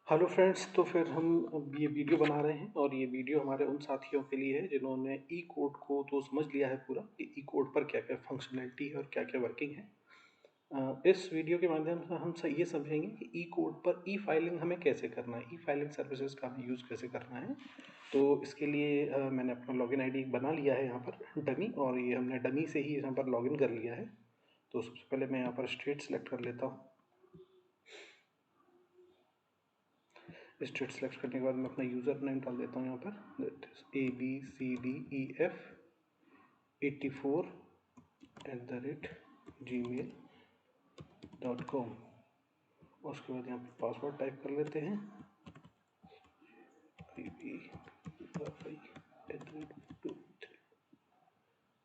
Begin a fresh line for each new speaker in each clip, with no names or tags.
Hello friends, तो फिर हम अब ये वीडियो बना रहे हैं और ये वीडियो हमारे उन साथियों के लिए है जिन्होंने ई कोड को तो समझ लिया है पूरा कि ई कोड पर क्या क्या फंक्शनैलिटी है और क्या क्या वर्किंग है। इस वीडियो के माध्यम से हम ये समझेंगे कि ई कोड पर ई फाइलिंग हमें कैसे करना है, ई फाइलिंग सर्विसेज का हमें यूज़ कैसे करना है। तो इसके लिए मैंने अपना लॉगिन आईडी बना लिया है यहाँ पर डमी, और ये हमने डमी से ही यहाँ पर लॉगिन कर लिया है। तो सबसे पहले मैं यहाँ पर स्टेट सेलेक्ट कर लेता हूँ। स्टेट सेलेक्ट करने के बाद मैं अपना यूज़र नेम डाल देता हूँ यहाँ पर, दैट इज abcde84@gmail.com। और उसके बाद यहाँ पर पासवर्ड टाइप कर लेते हैं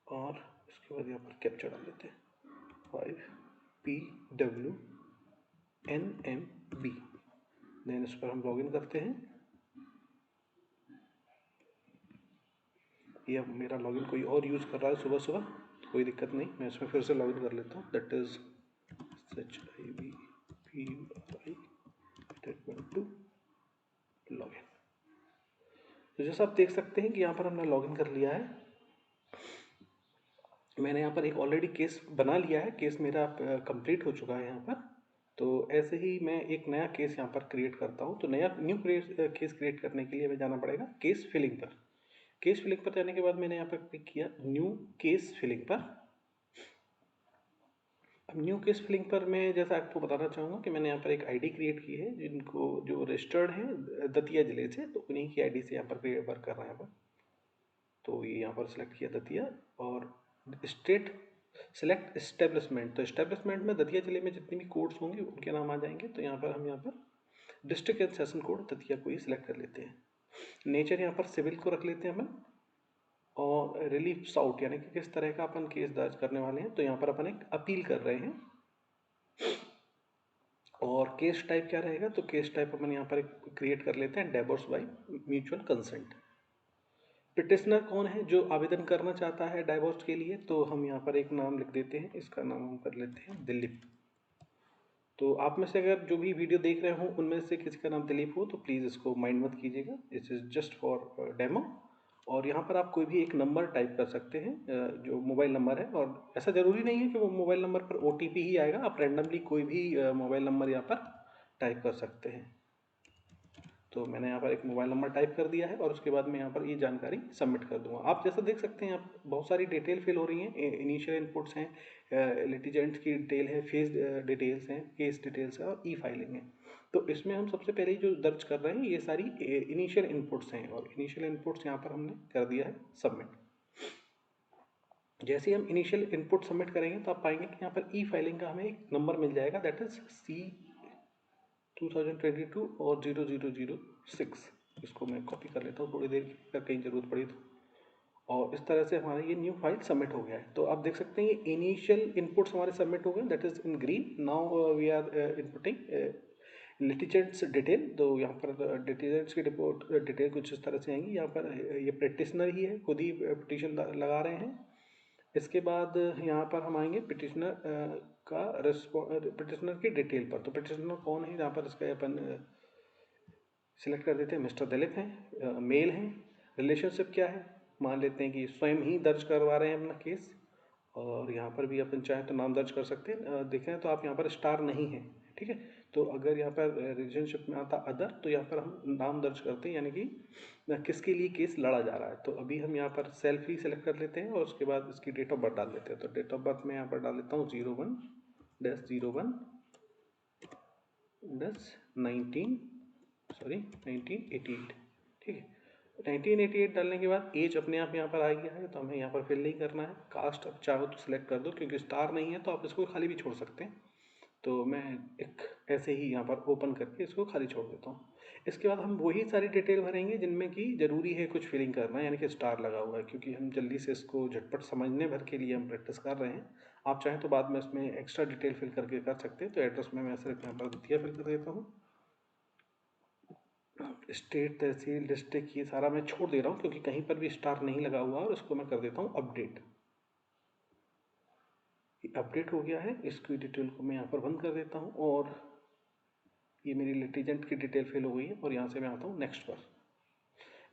और उसके बाद यहाँ पर कैप्चा डाल लेते हैं 5PWNMB। देन इस पर हम लॉगिन करते हैं। ये अब मेरा लॉगिन कोई और यूज़ कर रहा है सुबह सुबह, कोई दिक्कत नहीं, मैं इसमें फिर से लॉगिन कर लेता हूँ। That is HIVPUI login. तो जैसा आप देख सकते हैं कि यहाँ पर हमने लॉगिन कर लिया है। मैंने यहाँ पर एक ऑलरेडी केस बना लिया है, केस मेरा कंप्लीट हो चुका है यहाँ पर। तो ऐसे ही मैं एक नया केस यहाँ पर क्रिएट करता हूँ। तो नया न्यू केस क्रिएट करने के लिए हमें जाना पड़ेगा केस फिलिंग पर। केस फिलिंग पर जाने के बाद मैंने यहाँ पर क्लिक किया न्यू केस फिलिंग पर। अब न्यू केस फिलिंग पर मैं जैसा आपको बताना चाहूँगा कि मैंने यहाँ पर एक आईडी क्रिएट की है जिनको जो रजिस्टर्ड हैं दतिया ज़िले से, तो उन्हीं की आईडी से यहाँ पर वर्क कर रहे हैं यहाँ पर। तो ये यहाँ पर सेलेक्ट किया दतिया और स्टेट सेलेक्ट इस्टेब्लिशमेंट। तो इस्टेब्लिशमेंट में दतिया ज़िले में जितने भी कोड्स होंगे उनके नाम आ जाएंगे। तो यहाँ पर हम district and session code Datia को ही सिलेक्ट कर लेते हैं। नेचर यहाँ पर सिविल को रख लेते हैं अपन, और रिलीफ साउट यानी कि किस तरह का अपन केस दर्ज करने वाले हैं। तो यहाँ पर अपन एक अपील कर रहे हैं। और केस टाइप क्या रहेगा, तो केस टाइप अपन यहाँ पर एक क्रिएट कर लेते हैं divorce bye mutual consent. Petitioner कौन है जो आवेदन करना चाहता है डाइवोर्स के लिए, तो हम यहाँ पर एक नाम लिख देते हैं, इसका नाम हम कर लेते हैं दिलीप। तो आप में से अगर जो भी वीडियो देख रहे हो उनमें से किसी का नाम दिलीप हो तो प्लीज़ इसको माइंड मत कीजिएगा, it's is just for demo. और यहाँ पर आप कोई भी एक नंबर टाइप कर सकते हैं जो मोबाइल नंबर है, और ऐसा ज़रूरी नहीं है कि वो मोबाइल नंबर पर OTP ही आएगा, आप रैंडमली कोई भी मोबाइल नंबर यहाँ पर टाइप कर सकते हैं। तो मैंने यहाँ पर एक मोबाइल नंबर टाइप कर दिया है और उसके बाद मैं यहाँ पर ये जानकारी सबमिट कर दूंगा। आप जैसा देख सकते हैं, आप बहुत सारी डिटेल फिल हो रही हैं। इनिशियल इनपुट्स हैं, लिटिजेंट की डिटेल है, फेस डिटेल्स हैं, केस डिटेल्स है और ई फाइलिंग है। तो इसमें हम सबसे पहले जो दर्ज कर रहे हैं ये सारी इनिशियल इनपुट्स हैं, और इनिशियल इनपुट्स यहाँ पर हमने कर दिया है सबमिट। जैसे ही हम इनिशियल इनपुट सबमिट करेंगे तो आप पाएंगे कि यहाँ पर ई फाइलिंग का हमें एक नंबर मिल जाएगा, दैट इज C2022 और 0006। इसको मैं कॉपी कर लेता हूँ थोड़ी देर की, अगर कहीं ज़रूरत पड़ी तो। और इस तरह से हमारा ये न्यू फाइल सबमिट हो गया है। तो आप देख सकते हैं ये इनिशियल इनपुट्स हमारे सबमिट हो गए, that is in green. Now we are inputting litigants detail. तो यहाँ पर लिटिजेंट्स की रिपोर्ट डिटेल कुछ इस तरह से आएंगी। यहाँ पर ये प्रैक्टिशनर ही है, खुद ही पिटिशन लगा रहे हैं। इसके बाद यहाँ पर हम आएंगे पिटिशनर का पिटिशनर की डिटेल पर। तो पिटिशनर कौन है, यहाँ पर इसका अपन सिलेक्ट कर देते हैं, मिस्टर दिलीप हैं, मेल हैं। रिलेशनशिप क्या है, मान लेते हैं कि स्वयं ही दर्ज करवा रहे हैं अपना केस। और यहाँ पर भी अपन चाहें तो नाम दर्ज कर सकते हैं। देखें तो आप यहाँ पर स्टार नहीं है, ठीक है। तो अगर यहाँ पर रिलेशनशिप में आता अदर, तो यहाँ पर हम नाम दर्ज करते हैं, यानी कि किसके लिए केस लड़ा जा रहा है। तो अभी हम यहाँ पर सेल्फ ही सेलेक्ट कर लेते हैं और उसके बाद इसकी डेट ऑफ बर्थ डाल देते हैं। तो डेट ऑफ बर्थ में यहाँ पर डाल देता हूँ 1988। ठीक है, 1988 डालने के बाद एज अपने आप यहाँ पर आ गया है, तो हमें यहाँ पर फिल नहीं करना है। कास्ट अब चाहो तो सिलेक्ट कर दो, क्योंकि स्टार नहीं है तो आप इसको खाली भी छोड़ सकते हैं। तो मैं एक ऐसे ही यहाँ पर ओपन करके इसको खाली छोड़ देता हूँ। इसके बाद हम वही सारी डिटेल भरेंगे जिनमें कि ज़रूरी है कुछ फिलिंग करना, यानी कि स्टार लगा हुआ है, क्योंकि हम जल्दी से इसको झटपट समझने भर के लिए हम प्रैक्टिस कर रहे हैं। आप चाहें तो बाद में इसमें एक्स्ट्रा डिटेल फिल करके कर सकते हैं। तो एड्रेस में मैं सिर्फ यहाँ पर दतिया फिल कर देता हूँ। स्टेट, तहसील, डिस्ट्रिक्ट ये सारा मैं छोड़ दे रहा हूँ क्योंकि कहीं पर भी स्टार नहीं लगा हुआ, और इसको मैं कर देता हूँ अपडेट। अपडेट हो गया है, इसकी डिटेल को मैं यहाँ पर बंद कर देता हूँ और ये मेरी लिटिजेंट की डिटेल फिल हो गई है और यहाँ से मैं आता हूँ नेक्स्ट पर।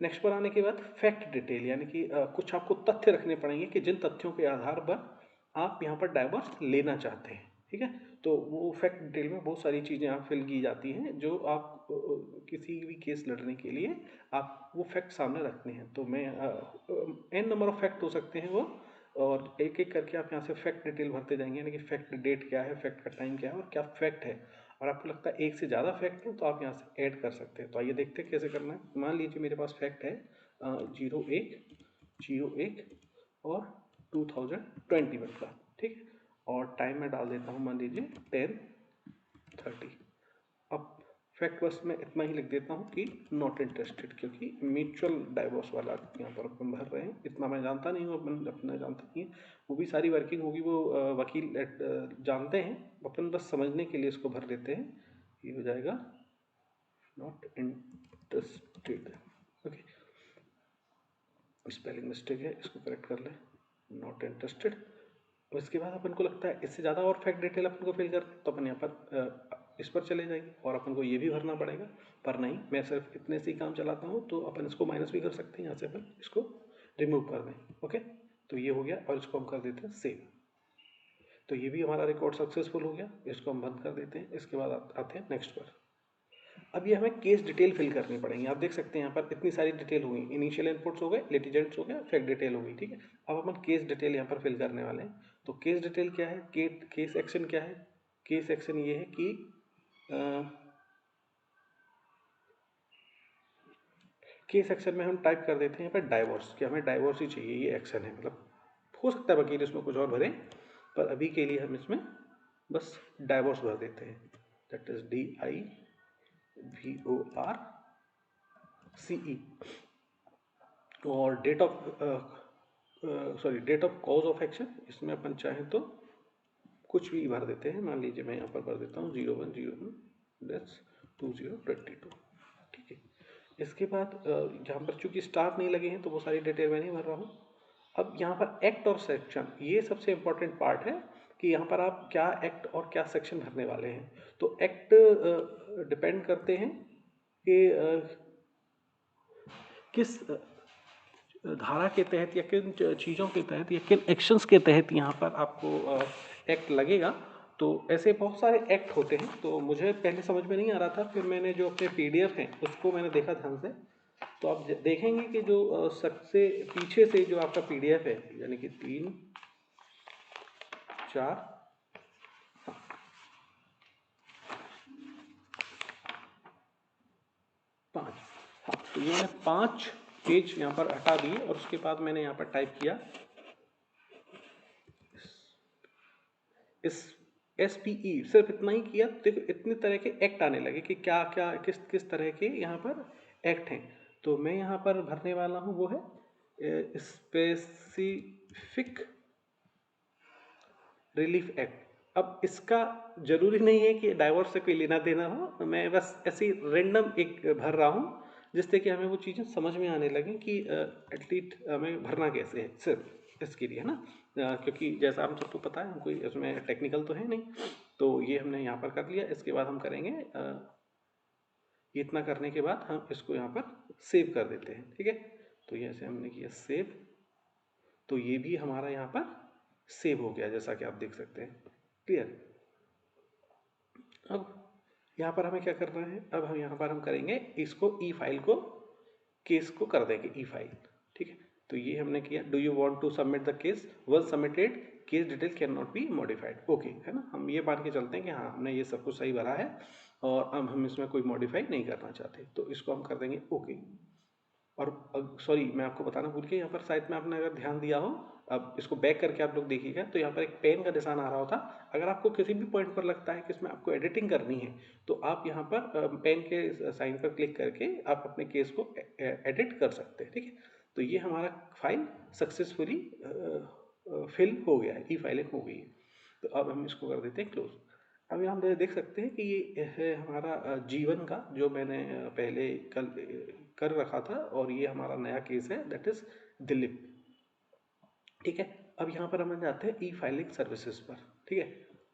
नेक्स्ट पर आने के बाद फैक्ट डिटेल, यानी कि कुछ आपको तथ्य रखने पड़ेंगे कि जिन तथ्यों के आधार पर आप यहाँ पर डाइवोर्स लेना चाहते हैं, ठीक है। तो वो फैक्ट डिटेल में बहुत सारी चीज़ें आप फिल की जाती हैं जो आप किसी भी केस लड़ने के लिए आप वो फैक्ट सामने रखते हैं। तो मैं n नंबर ऑफ फैक्ट हो सकते हैं वो, और एक एक करके आप यहाँ से फैक्ट डिटेल भरते जाएंगे, यानी कि फैक्ट डेट क्या है, फैक्ट का टाइम क्या है और क्या फैक्ट है। और आपको लगता है एक से ज़्यादा फैक्ट है तो आप यहाँ से ऐड कर सकते हैं। तो आइए देखते हैं कैसे करना है। मान लीजिए मेरे पास फैक्ट है 01 और 2021 का, ठीक है। और टाइम मैं डाल देता हूँ मान लीजिए 10:30। अब फैक्ट बस मैं इतना ही लिख देता हूँ कि नॉट इंटरेस्टेड, क्योंकि म्यूचुअल डाइवोर्स वाला यहाँ पर अपन भर रहे हैं। इतना मैं जानता नहीं हूँ, अपन अपना जानता नहीं है, वो भी सारी वर्किंग होगी वो वकील जानते हैं, अपन बस समझने के लिए इसको भर देते हैं। ये हो जाएगा not interested, okay. Spelling mistake है, इसको करेक्ट कर ले, नॉट इंटरेस्टेड। उसके बाद अपन को लगता है इससे ज़्यादा और फैक्ट डिटेल अपन को फिल कर, तो अपन यहाँ पर इस पर चले जाएंगे और अपन को ये भी भरना पड़ेगा। पर नहीं, मैं सिर्फ इतने से ही काम चलाता हूँ, तो अपन इसको माइनस भी कर सकते हैं, यहाँ से अपन इसको रिमूव कर दें, ओके। तो ये हो गया और इसको हम कर देते हैं सेव। तो ये भी हमारा रिकॉर्ड सक्सेसफुल हो गया, इसको हम बंद कर देते हैं। इसके बाद आते हैं नेक्स्ट पर। अब ये हमें केस डिटेल फिल करनी पड़ेंगी। आप देख सकते हैं यहाँ पर इतनी सारी डिटेल हुई, इनिशियल इनपुट्स हो गए, लिटिजेंट्स हो गया, फैक्ट डिटेल हो गई, ठीक है। अब अपन केस डिटेल यहाँ पर फिल करने वाले हैं। तो केस डिटेल क्या है, केस एक्शन क्या है। केस एक्शन ये है कि केस एक्शन में हम टाइप कर देते हैं यहाँ पर डाइवोर्स, कि हमें डाइवोर्स ही चाहिए, ये एक्शन है। मतलब हो सकता है वकील इसमें कुछ और भरे, पर अभी के लिए हम इसमें बस डाइवोर्स भर देते हैं। That is DIVORCE। और date of cause of action, इसमें अपन चाहें तो कुछ भी भर देते हैं। मान लीजिए मैं यहाँ पर भर देता हूँ 01/01/2022, ठीक है। इसके बाद यहाँ पर चूंकि स्टार नहीं लगे हैं तो वो सारी डिटेल मैं नहीं भर रहा हूँ। अब यहाँ पर एक्ट और सेक्शन, ये सबसे इम्पोर्टेंट पार्ट है कि यहाँ पर आप क्या एक्ट और क्या सेक्शन भरने वाले हैं। तो एक्ट डिपेंड करते हैं कि किस धारा के तहत या किन चीज़ों के तहत या किन एक्शंस के तहत यहाँ पर आपको एक्ट लगेगा। तो ऐसे बहुत सारे एक्ट होते हैं, तो मुझे पहले समझ में नहीं आ रहा था, फिर मैंने जो अपने PDF हैं उसको मैंने देखा ध्यान से। तो आप देखेंगे कि जो सबसे पीछे से जो आपका PDF है, यानी कि 3 4 5, हाँ, तो ये मैंने 5 पेज यहाँ पर हटा दिए और उसके बाद मैंने यहाँ पर टाइप किया इस SPE, सिर्फ इतना ही किया। देखो इतने तरह के एक्ट आने लगे कि क्या क्या किस किस तरह के यहाँ पर एक्ट हैं। तो मैं यहाँ पर भरने वाला हूँ वो है स्पेसिफिक रिलीफ एक्ट। अब इसका जरूरी नहीं है कि डाइवोर्स से कोई लेना देना हो, मैं बस ऐसी रेंडम एक भर रहा हूँ जिससे कि हमें वो चीज़ें समझ में आने लगी कि एटलीस्ट हमें भरना कैसे है, सिर्फ इसके लिए, है ना। क्योंकि जैसा हम सबको पता है, हम कोई इसमें टेक्निकल तो है नहीं। तो ये हमने यहाँ पर कर लिया। इसके बाद हम करेंगे इतना करने के बाद हम इसको यहाँ पर सेव कर देते हैं, ठीक है। तो ये ऐसे हमने किया सेव, तो ये भी हमारा यहाँ पर सेव हो गया, जैसा कि आप देख सकते हैं। क्लियर। अब यहाँ पर हमें क्या करना है, अब हम यहाँ पर हम करेंगे इसको ई फाइल को, केस को कर देंगे ई फाइल, ठीक है। तो ये हमने किया। Do you want to submit the case, once submitted case detail can not be modified, okay, है ना। हम ये मान के चलते हैं कि हाँ हमने ये सब कुछ सही भरा है और अब हम इसमें कोई मॉडिफाई नहीं करना चाहते, तो इसको हम कर देंगे ओके। और सॉरी, मैं आपको बताना भूल गया, यहाँ पर साइड में आपने अगर ध्यान दिया हो, अब इसको बैक करके आप लोग देखिएगा तो यहाँ पर एक पेन का निशान आ रहा होता। अगर आपको किसी भी पॉइंट पर लगता है कि इसमें आपको एडिटिंग करनी है, तो आप यहाँ पर पेन के साइन पर क्लिक करके आप अपने केस को एडिट कर सकते हैं, ठीक है। तो ये हमारा फाइल सक्सेसफुली फिल हो गया है, ई फाइलिंग हो गई है। तो अब हम इसको कर देते हैं क्लोज। अब यहाँ हम देख सकते हैं कि ये है हमारा जीवन का, जो मैंने पहले कल कर रखा था, और ये हमारा नया केस है, दैट इज दिलीप, ठीक है। अब यहाँ पर हम जाते हैं ई फाइलिंग सर्विसेज पर, ठीक है।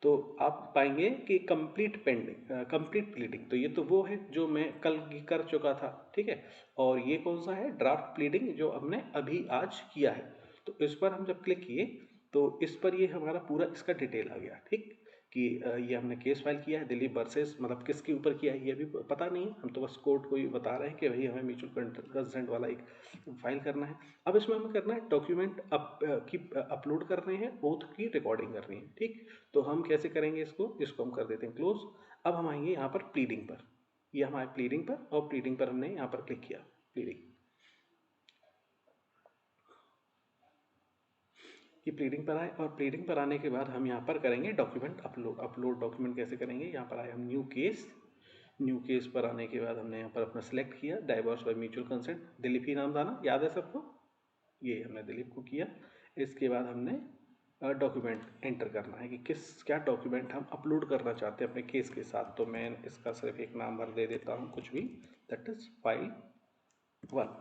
तो आप पाएंगे कि कंप्लीट पेंडिंग, कंप्लीट प्लीडिंग, तो ये तो वो है जो मैं कल कर चुका था, ठीक है। और ये कौन सा है, ड्राफ्ट प्लीडिंग, जो हमने अभी आज किया है। तो इस पर हम जब क्लिक किए तो इस पर ये हमारा पूरा इसका डिटेल आ गया, ठीक, कि ये हमने केस फाइल किया है दिलीप वर्सेस, मतलब किसके ऊपर किया है ये भी पता नहीं है, हम तो बस कोर्ट को ही बता रहे हैं कि भाई हमें म्यूचुअल कंसेंट वाला एक फाइल करना है। अब इसमें हमें करना है डॉक्यूमेंट अपलोड कर रहे हैं, ओथ की रिकॉर्डिंग करनी है, ठीक। तो हम कैसे करेंगे इसको हम कर देते हैं क्लोज। अब हम आएंगे यहाँ पर प्लीडिंग पर, ये हमारे प्लीडिंग पर, और प्लीडिंग पर हमने यहाँ पर क्लिक किया, प्लीडिंग, ये प्लीडिंग पर आए, और प्लीडिंग पर आने के बाद हम यहाँ पर करेंगे डॉक्यूमेंट अपलोड। अपलोड डॉक्यूमेंट कैसे करेंगे, यहाँ पर आए हम न्यू केस, न्यू केस पर आने के बाद हमने यहाँ पर अपना सेलेक्ट किया divorce by mutual consent, Dilip ही नाम था ना, याद है सबको, ये हमने दिलीप को किया। इसके बाद हमने डॉक्यूमेंट एंटर करना है कि क्या डॉक्यूमेंट हम अपलोड करना चाहते हैं अपने केस के साथ। तो मैं इसका सिर्फ एक नाम भर दे देता हूँ कुछ भी, दैट इज फाइल 1,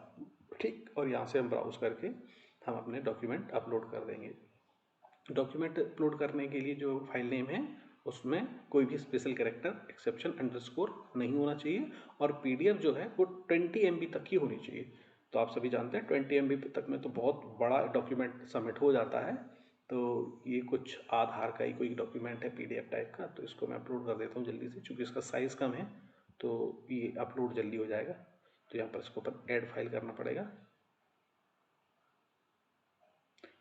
ठीक। और यहाँ से हम ब्राउज करके हम अपने डॉक्यूमेंट अपलोड कर देंगे। डॉक्यूमेंट अपलोड करने के लिए जो फाइल नेम है उसमें कोई भी स्पेशल कैरेक्टर, एक्सेप्शन, अंडरस्कोर नहीं होना चाहिए, और पीडीएफ जो है वो 20 MB तक की होनी चाहिए। तो आप सभी जानते हैं 20 MB तक में तो बहुत बड़ा डॉक्यूमेंट सबमिट हो जाता है। तो ये कुछ आधार का ही कोई डॉक्यूमेंट है पीडीएफ टाइप का, तो इसको मैं अपलोड कर देता हूँ जल्दी से, क्योंकि इसका साइज़ कम है तो ये अपलोड जल्दी हो जाएगा। तो यहाँ पर इसको ऊपर ऐड फाइल करना पड़ेगा।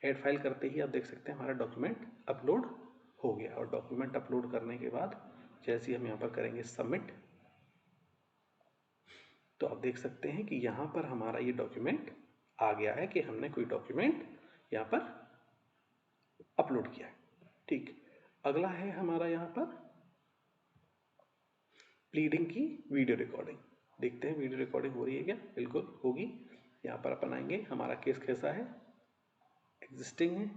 ऐड फाइल करते ही आप देख सकते हैं हमारा डॉक्यूमेंट अपलोड हो गया। और डॉक्यूमेंट अपलोड करने के बाद जैसे ही हम यहाँ पर करेंगे सबमिट, तो आप देख सकते हैं कि यहाँ पर हमारा ये डॉक्यूमेंट आ गया है कि हमने कोई डॉक्यूमेंट यहाँ पर अपलोड किया है, ठीक। अगला है हमारा यहाँ पर प्लीडिंग की वीडियो रिकॉर्डिंग। देखते हैं वीडियो रिकॉर्डिंग हो रही है क्या, बिल्कुल होगी। यहाँ पर अपन आएंगे, हमारा केस कैसा है, एग्जिस्टिंग है,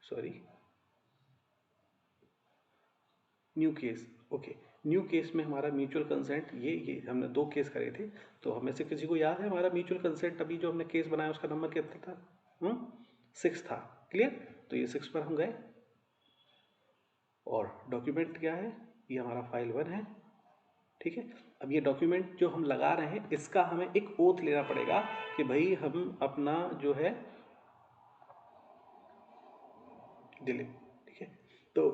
sorry new case, okay. New case में हमारा म्यूचुअल कंसेंट, ये हमने 2 केस करे थे, तो हमें से किसी को याद है हमारा म्यूचुअल कंसेंट अभी जो हमने केस बनाया उसका नंबर कितना था, 6 था, क्लियर। तो ये 6 पर हम गए, और डॉक्यूमेंट क्या है, ये हमारा फाइल 1 है, ठीक है। अब ये डॉक्यूमेंट जो हम लगा रहे हैं इसका हमें एक ओथ लेना पड़ेगा कि भाई हम अपना जो है डिलीट, ठीक है। तो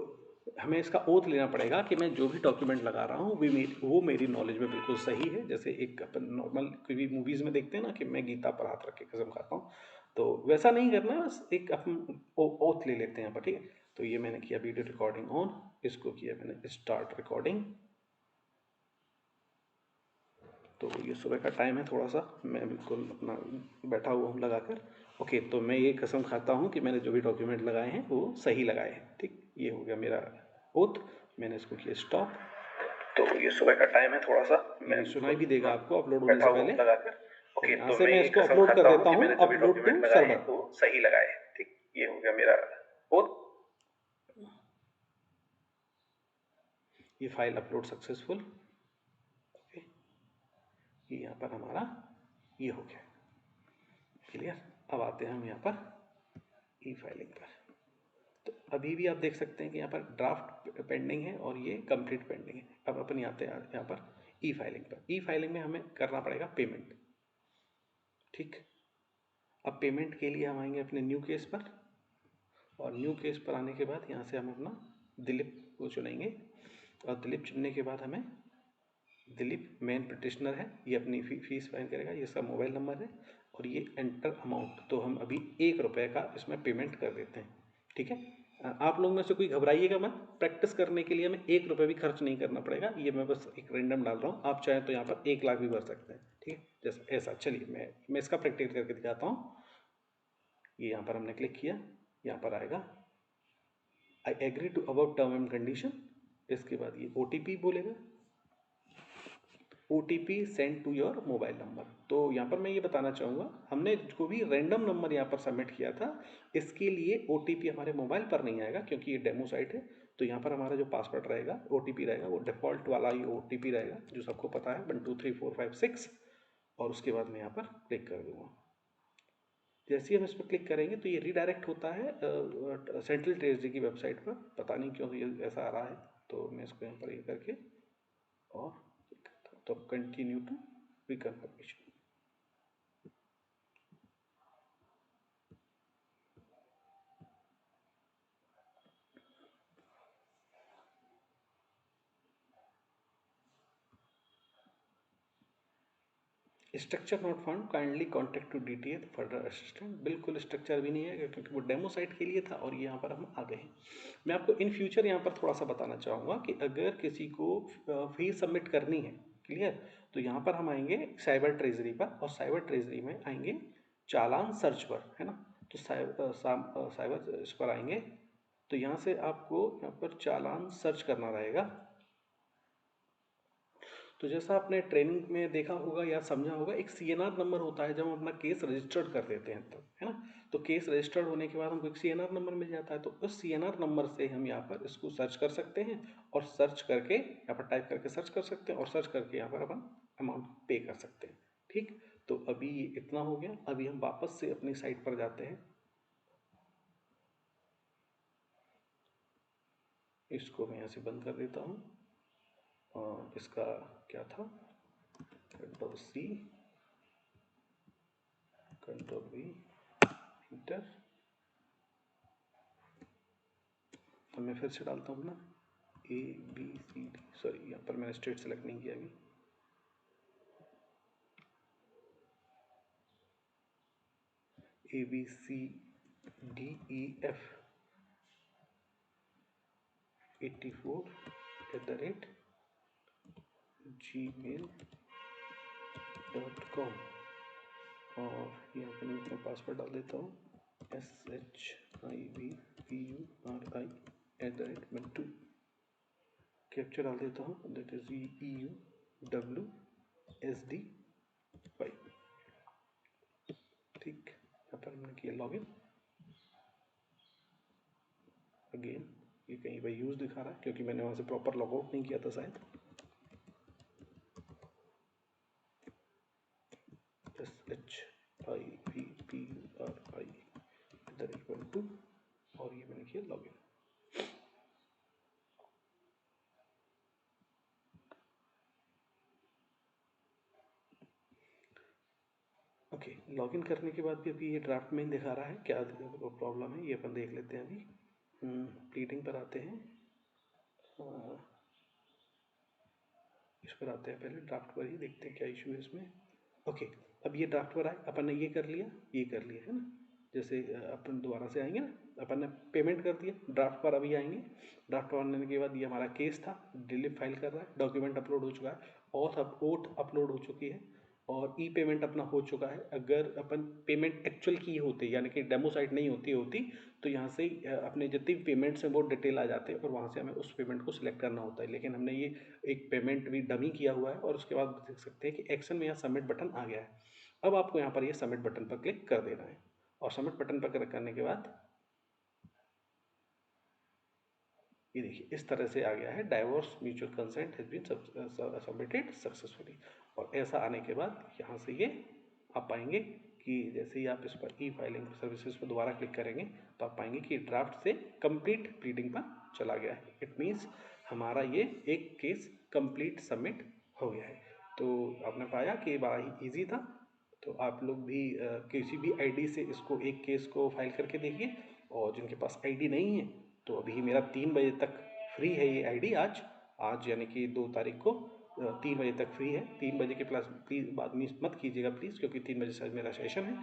हमें इसका ओथ लेना पड़ेगा कि मैं जो भी डॉक्यूमेंट लगा रहा हूँ वो मेरी नॉलेज में बिल्कुल सही है। जैसे एक अपन नॉर्मल कोई भी मूवीज़ में देखते हैं ना कि मैं गीता पर हाथ रख के कसम खाता हूँ, तो वैसा नहीं करना, बस एक अपन ओथ ले लेते हैं यहाँ पर, ठीक है। तो ये मैंने किया वीडियो रिकॉर्डिंग ऑन, इसको किया मैंने स्टार्ट रिकॉर्डिंग। तो ये सुबह का टाइम है, थोड़ा सा मैं बिल्कुल अपना बैठा हुआ हूँ लगाकर, ओके। तो मैं ये कसम खाता हूँ कि मैंने जो भी डॉक्यूमेंट लगाए हैं वो सही लगाए हैं, ठीक। ये हो गया मेरा ओथ, मैंने इसको किया स्टॉप। तो ये सुबह का टाइम है, थोड़ा सा मैं सुनाई भी देगा आपको अपलोड होने से पहले लगाकर, ओके। यहाँ से मैं इसको अपलोड कर देता हूँ, अपलोड टू सर्वर, वो सही लगाए, ठीक। ये हो गया मेरा ओथ, ये फाइल अपलोड सक्सेसफुल, ओके। ये यहाँ पर हमारा ये हो गया, क्लियर। अब आते हैं हम यहाँ पर ई फाइलिंग पर। तो अभी भी आप देख सकते हैं कि यहाँ पर ड्राफ्ट पेंडिंग है और ये कंप्लीट पेंडिंग है। अब अपन आते हैं यहाँ पर ई फाइलिंग पर। ई फाइलिंग में हमें करना पड़ेगा पेमेंट, ठीक। अब पेमेंट के लिए हम आएंगे अपने न्यू केस पर, और न्यू केस पर आने के बाद यहाँ से हम अपना दिलीप को चुनेंगे, और दिलीप चुनने के बाद हमें दिलीप मेन पिटिशनर है, ये अपनी फीस फाइन करेगा, ये इसका मोबाइल नंबर है, और ये एंटर अमाउंट, तो हम अभी 1 रुपये का इसमें पेमेंट कर देते हैं, ठीक है। आप लोग में से कोई घबराइएगा मत, प्रैक्टिस करने के लिए हमें 1 रुपये भी खर्च नहीं करना पड़ेगा, ये मैं बस एक रेंडम डाल रहा हूँ, आप चाहें तो यहाँ पर 1 लाख भी भर सकते हैं, ठीक है। जैसा ऐसा, चलिए मैं इसका प्रैक्टिस करके दिखाता हूँ। ये यहाँ पर हमने क्लिक किया, यहाँ पर आएगा I agree to about term and condition, इसके बाद ये OTP बोलेगा, OTP send to your mobile number. तो यहाँ पर मैं ये बताना चाहूँगा, हमने जो भी रैंडम नंबर यहाँ पर सबमिट किया था इसके लिए OTP हमारे मोबाइल पर नहीं आएगा, क्योंकि ये डेमो साइट है। तो यहाँ पर हमारा जो पासवर्ड रहेगा, OTP रहेगा, वो डिफ़ॉल्ट वाला ही OTP रहेगा जो सबको पता है, 1 2 3 4 5 6, और उसके बाद मैं यहाँ पर क्लिक कर दूँगा। जैसे ही हम इस पर क्लिक करेंगे तो ये रीडायरेक्ट होता है सेंट्रल ट्रेजरी की वेबसाइट पर। पता नहीं क्यों ये ऐसा आ रहा है, तो मैं इसको यहाँ पर ये करके और तो continue to reconfirmation. Structure not found, kindly contact to DTA further assistant. बिल्कुल स्ट्रक्चर भी नहीं है क्योंकि वो डेमो साइट के लिए था और यहाँ पर हम आ गए हैं। मैं आपको इन फ्यूचर यहाँ पर थोड़ा सा बताना चाहूँगा कि अगर किसी को फीस सबमिट करनी है, क्लियर, तो यहाँ पर हम आएंगे साइबर ट्रेजरी पर और साइबर ट्रेजरी में आएंगे चालान सर्च पर, है ना। तो साइबर इस पर आएंगे तो यहाँ से आपको यहाँ पर चालान सर्च करना रहेगा। तो जैसा आपने ट्रेनिंग में देखा होगा या समझा होगा, एक CNR नंबर होता है जब हम अपना केस रजिस्टर्ड कर देते हैं तब, है ना। तो केस रजिस्टर्ड होने के बाद हमको एक CNR नंबर मिल जाता है, तो उस CNR नंबर से हम यहाँ पर इसको सर्च कर सकते हैं और सर्च करके यहाँ पर टाइप करके सर्च कर सकते हैं और सर्च करके यहाँ पर अपन अमाउंट पे कर सकते हैं। ठीक, तो अभी इतना हो गया। अभी हम वापस से अपनी साइट पर जाते हैं। इसको मैं यहाँ से बंद कर देता हूँ। इसका क्या था, Ctrl+C, Ctrl+V, इंटर। तो मैं फिर से डालता हूँ ना ABCD, सॉरी यहाँ पर मैंने स्टेट सेलेक्ट नहीं किया अभी। ABCDEF 84@gmail.com और यहाँ पर मैं अपना पासवर्ड डाल देता हूँ SHIVPURI@12। कैप्चर डाल देता हूँ, दैट इज EUWSD5। ठीक, यहाँ पर मैंने किया लॉगिन। अगेन ये कहीं पर यूज दिखा रहा है क्योंकि मैंने वहाँ से प्रॉपर लॉगआउट नहीं किया था शायद। SHIVPURI@12 और ये मैंने किया लॉगिन। ओके, लॉगिन करने के बाद भी अभी ये ड्राफ्ट में दिखा रहा है, क्या प्रॉब्लम है ये अपन देख लेते हैं। अभी प्लीडिंग पर आते हैं, इस पर आते हैं, पहले ड्राफ्ट पर ही देखते हैं क्या इशू है इसमें। ओके, अब ये ड्राफ्ट पर आए, अपन ने ये कर लिया, ये कर लिया, है ना। जैसे अपन दोबारा से आएंगे ना, अपन ने पेमेंट कर दिया, ड्राफ्ट पर अभी आएंगे। ड्राफ्ट पर आने के बाद ये हमारा केस था, डिलीट फाइल कर रहा है, डॉक्यूमेंट अपलोड हो चुका है, ओथ अपलोड हो चुकी है और ई पेमेंट अपना हो चुका है। अगर अपन पेमेंट एक्चुअल की होती, यानी कि डेमो साइट नहीं होती तो यहाँ से अपने जितनी पेमेंट्स हैं वो डिटेल आ जाते हैं और वहाँ से हमें उस पेमेंट को सिलेक्ट करना होता है। लेकिन हमने ये एक पेमेंट भी डमी किया हुआ है और उसके बाद देख सकते हैं कि एक्शन में यहाँ सबमिट बटन आ गया है। अब आपको यहाँ पर ये सबमिट बटन पर क्लिक कर देना है और सबमिट बटन पर क्लिक करने के बाद ये देखिए इस तरह से आ गया है, divorce mutual consent has been submitted successfully. और ऐसा आने के बाद यहाँ से ये आप पाएंगे कि जैसे ही आप इस पर ई फाइलिंग सर्विसेज पर दोबारा क्लिक करेंगे तो आप पाएंगे कि ड्राफ्ट से कंप्लीट प्लीडिंग पर चला गया है। इट मीन्स हमारा ये एक केस कंप्लीट सबमिट हो गया है। तो आपने पाया कि बड़ा ही ईजी था। तो आप लोग भी किसी भी आईडी से इसको एक केस को फाइल करके देखिए और जिनके पास आईडी नहीं है तो अभी मेरा 3 बजे तक फ्री है ये आईडी। आज यानी कि 2 तारीख को 3 बजे तक फ्री है। 3 बजे के प्लस प्लीज़ बाद मिस मत कीजिएगा प्लीज़, क्योंकि 3 बजे से मेरा सेशन है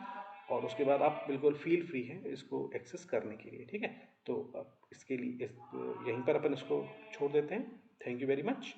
और उसके बाद आप बिल्कुल फील फ्री हैं इसको एक्सेस करने के लिए। ठीक है, तो इसके लिए यहीं पर अपन इसको छोड़ देते हैं। Thank you very much.